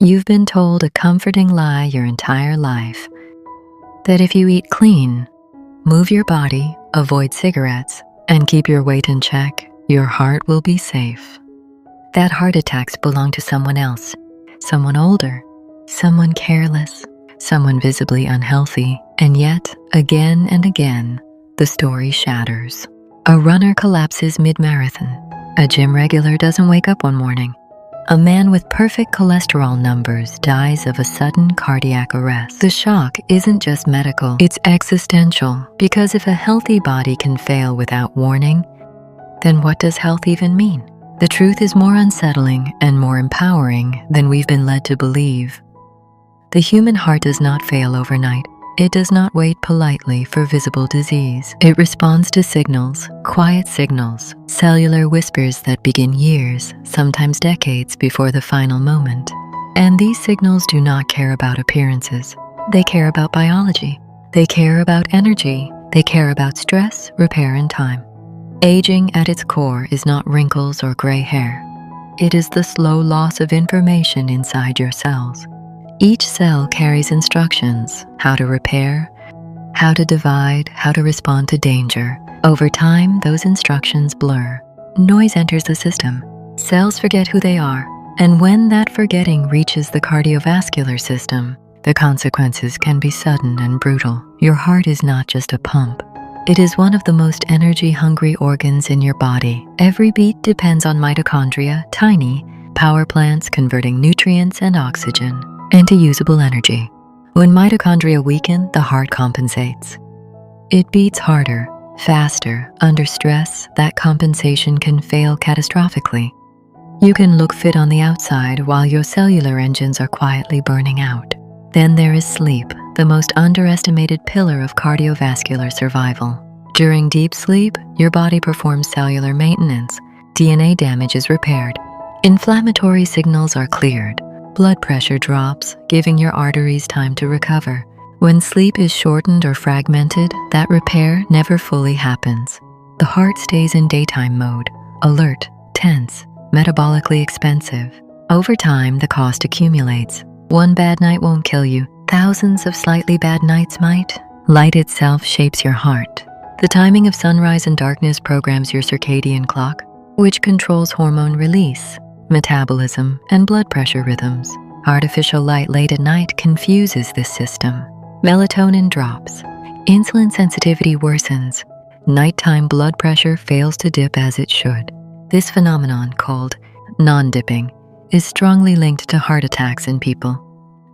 You've been told a comforting lie your entire life that if you eat clean, move your body, avoid cigarettes, and keep your weight in check, your heart will be safe. That heart attacks belong to someone else, someone older, someone careless, someone visibly unhealthy, and yet, again and again, the story shatters. A runner collapses mid-marathon. A gym regular doesn't wake up one morning. A man with perfect cholesterol numbers dies of a sudden cardiac arrest. The shock isn't just medical, it's existential. Because if a healthy body can fail without warning, then what does health even mean? The truth is more unsettling and more empowering than we've been led to believe. The human heart does not fail overnight. It does not wait politely for visible disease. It responds to signals, quiet signals, cellular whispers that begin years, sometimes decades before the final moment. And these signals do not care about appearances. They care about biology. They care about energy. They care about stress, repair, and time. Aging at its core is not wrinkles or gray hair. It is the slow loss of information inside your cells. Each cell carries instructions: how to repair, how to divide, how to respond to danger. Over time, those instructions blur. Noise enters the system. Cells forget who they are. And when that forgetting reaches the cardiovascular system, the consequences can be sudden and brutal. Your heart is not just a pump. It is one of the most energy-hungry organs in your body. Every beat depends on mitochondria, tiny power plants converting nutrients and oxygen into usable energy. When mitochondria weaken, the heart compensates. It beats harder, faster. Under stress, that compensation can fail catastrophically. You can look fit on the outside while your cellular engines are quietly burning out. Then there is sleep, the most underestimated pillar of cardiovascular survival. During deep sleep, your body performs cellular maintenance. DNA damage is repaired. Inflammatory signals are cleared. Blood pressure drops, giving your arteries time to recover. When sleep is shortened or fragmented, that repair never fully happens. The heart stays in daytime mode, alert, tense, metabolically expensive. Over time, the cost accumulates. One bad night won't kill you. Thousands of slightly bad nights might. Light itself shapes your heart. The timing of sunrise and darkness programs your circadian clock, which controls hormone release, metabolism, and blood pressure rhythms. Artificial light late at night confuses this system. Melatonin drops. Insulin sensitivity worsens. Nighttime blood pressure fails to dip as it should. This phenomenon, called non-dipping, is strongly linked to heart attacks in people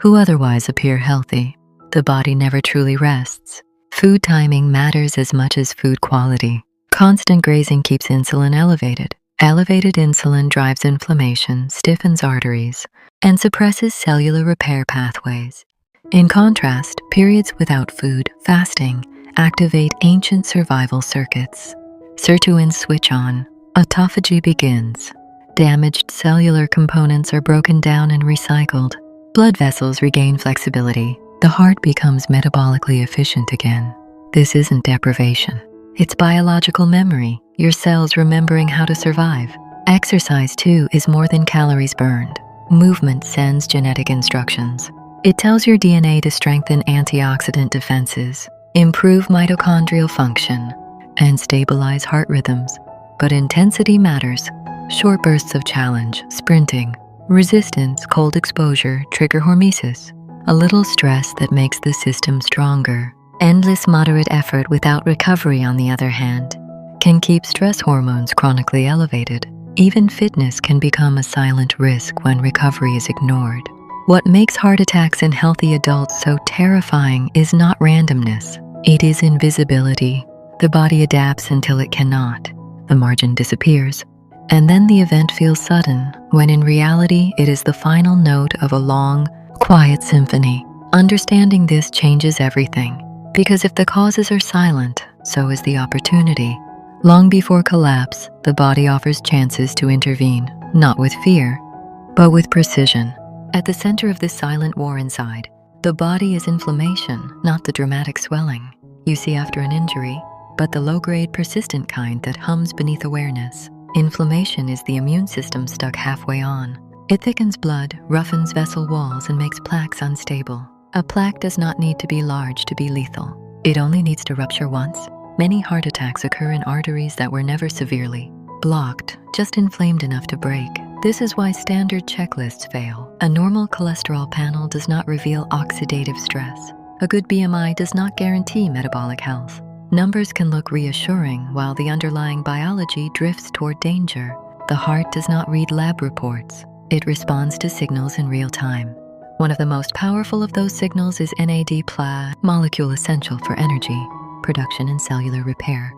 who otherwise appear healthy. The body never truly rests. Food timing matters as much as food quality. Constant grazing keeps insulin elevated. Elevated insulin drives inflammation, stiffens arteries, and suppresses cellular repair pathways. In contrast, periods without food, fasting, activate ancient survival circuits. Sirtuins switch on. Autophagy begins. Damaged cellular components are broken down and recycled. Blood vessels regain flexibility. The heart becomes metabolically efficient again. This isn't deprivation. It's biological memory, your cells remembering how to survive. Exercise, too, is more than calories burned. Movement sends genetic instructions. It tells your DNA to strengthen antioxidant defenses, improve mitochondrial function, and stabilize heart rhythms. But intensity matters. Short bursts of challenge, sprinting, resistance, cold exposure trigger hormesis. A little stress that makes the system stronger. Endless moderate effort without recovery, on the other hand, can keep stress hormones chronically elevated. Even fitness can become a silent risk when recovery is ignored. What makes heart attacks in healthy adults so terrifying is not randomness. It is invisibility. The body adapts until it cannot. The margin disappears. And then the event feels sudden, when in reality it is the final note of a long, quiet symphony. Understanding this changes everything. Because if the causes are silent, so is the opportunity. Long before collapse, the body offers chances to intervene, not with fear, but with precision. At the center of this silent war inside, the body is inflammation, not the dramatic swelling you see after an injury, but the low-grade persistent kind that hums beneath awareness. Inflammation is the immune system stuck halfway on. It thickens blood, roughens vessel walls, and makes plaques unstable. A plaque does not need to be large to be lethal. It only needs to rupture once. Many heart attacks occur in arteries that were never severely blocked, just inflamed enough to break. This is why standard checklists fail. A normal cholesterol panel does not reveal oxidative stress. A good BMI does not guarantee metabolic health. Numbers can look reassuring while the underlying biology drifts toward danger. The heart does not read lab reports. It responds to signals in real time. One of the most powerful of those signals is NAD+, molecule essential for energy, production, and cellular repair.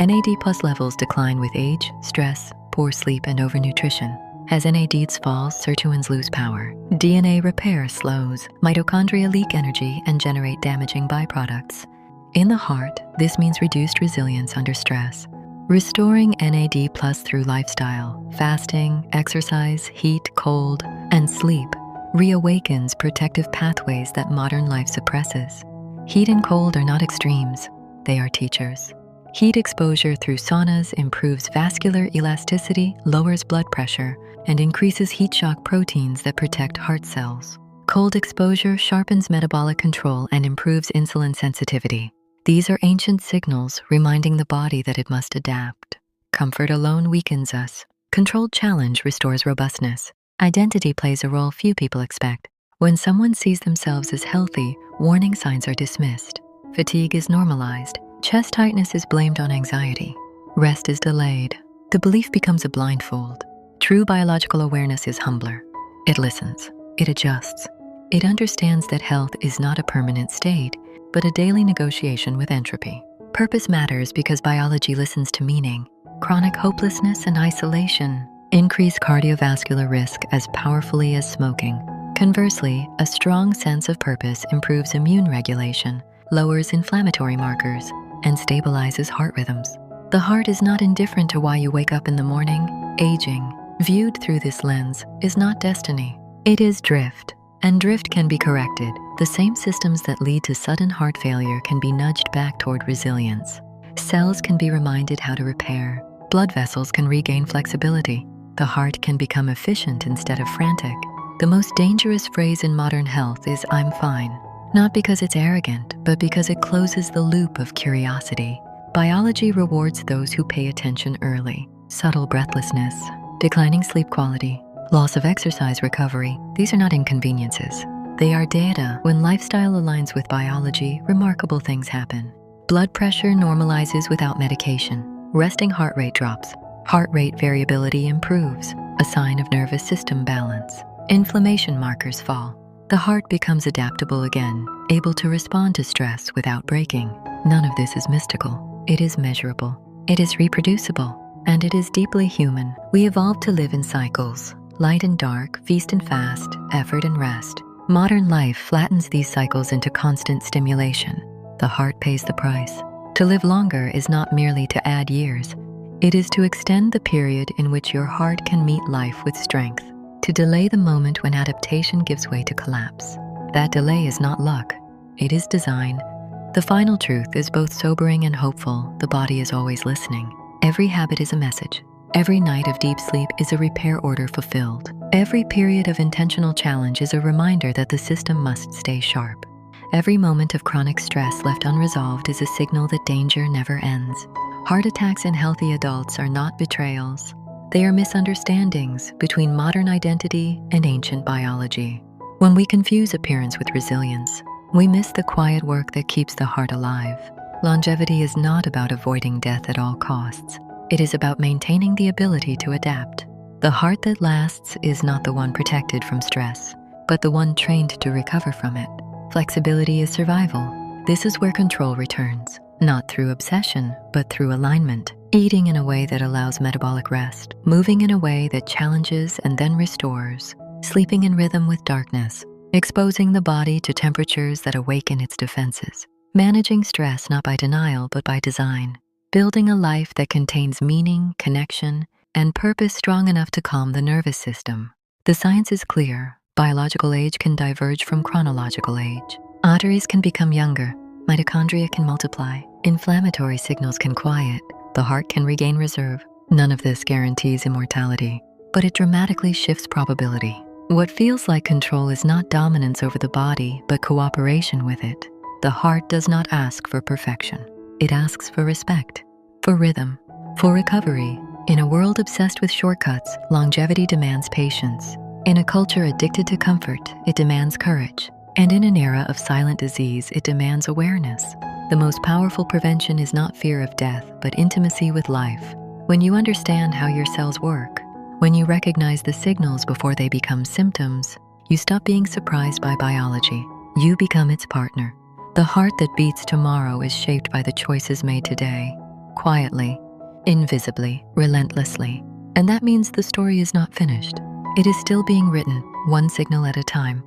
NAD+ levels decline with age, stress, poor sleep, and overnutrition. As NADs falls, sirtuins lose power. DNA repair slows. Mitochondria leak energy and generate damaging byproducts. In the heart, this means reduced resilience under stress. Restoring NAD+ through lifestyle, fasting, exercise, heat, cold, and sleep reawakens protective pathways that modern life suppresses. Heat and cold are not extremes, they are teachers. Heat exposure through saunas improves vascular elasticity, lowers blood pressure, and increases heat shock proteins that protect heart cells. Cold exposure sharpens metabolic control and improves insulin sensitivity. These are ancient signals reminding the body that it must adapt. Comfort alone weakens us. Controlled challenge restores robustness. Identity plays a role few people expect. When someone sees themselves as healthy, warning signs are dismissed. Fatigue is normalized. Chest tightness is blamed on anxiety. Rest is delayed. The belief becomes a blindfold. True biological awareness is humbler. It listens. It adjusts. It understands that health is not a permanent state, but a daily negotiation with entropy. Purpose matters because biology listens to meaning. Chronic hopelessness and isolation increase cardiovascular risk as powerfully as smoking. Conversely, a strong sense of purpose improves immune regulation, lowers inflammatory markers, and stabilizes heart rhythms. The heart is not indifferent to why you wake up in the morning. Aging, viewed through this lens, is not destiny. It is drift, and drift can be corrected. The same systems that lead to sudden heart failure can be nudged back toward resilience. Cells can be reminded how to repair. Blood vessels can regain flexibility. The heart can become efficient instead of frantic. The most dangerous phrase in modern health is "I'm fine," not because it's arrogant, but because it closes the loop of curiosity. Biology rewards those who pay attention early. Subtle breathlessness, declining sleep quality, loss of exercise recovery, these are not inconveniences. They are data. When lifestyle aligns with biology, remarkable things happen. Blood pressure normalizes without medication. Resting heart rate drops. Heart rate variability improves, a sign of nervous system balance. Inflammation markers fall. The heart becomes adaptable again, able to respond to stress without breaking. None of this is mystical. It is measurable. It is reproducible. And it is deeply human. We evolved to live in cycles. Light and dark, feast and fast, effort and rest. Modern life flattens these cycles into constant stimulation. The heart pays the price. To live longer is not merely to add years. It is to extend the period in which your heart can meet life with strength. To delay the moment when adaptation gives way to collapse. That delay is not luck. It is design. The final truth is both sobering and hopeful. The body is always listening. Every habit is a message. Every night of deep sleep is a repair order fulfilled. Every period of intentional challenge is a reminder that the system must stay sharp. Every moment of chronic stress left unresolved is a signal that danger never ends. Heart attacks in healthy adults are not betrayals. They are misunderstandings between modern identity and ancient biology. When we confuse appearance with resilience, we miss the quiet work that keeps the heart alive. Longevity is not about avoiding death at all costs. It is about maintaining the ability to adapt. The heart that lasts is not the one protected from stress, but the one trained to recover from it. Flexibility is survival. This is where control returns, not through obsession, but through alignment. Eating in a way that allows metabolic rest, moving in a way that challenges and then restores, sleeping in rhythm with darkness, exposing the body to temperatures that awaken its defenses, managing stress not by denial but by design, building a life that contains meaning, connection, and purpose strong enough to calm the nervous system. The science is clear. Biological age can diverge from chronological age. Arteries can become younger. Mitochondria can multiply. Inflammatory signals can quiet. The heart can regain reserve. None of this guarantees immortality. but it dramatically shifts probability. What feels like control is not dominance over the body, but cooperation with it. The heart does not ask for perfection. It asks for respect, for rhythm, for recovery. In a world obsessed with shortcuts, longevity demands patience. In a culture addicted to comfort, it demands courage. And in an era of silent disease, it demands awareness. The most powerful prevention is not fear of death, but intimacy with life. When you understand how your cells work, when you recognize the signals before they become symptoms, you stop being surprised by biology. You become its partner. The heart that beats tomorrow is shaped by the choices made today, quietly, invisibly, relentlessly. And that means the story is not finished. It is still being written, one signal at a time.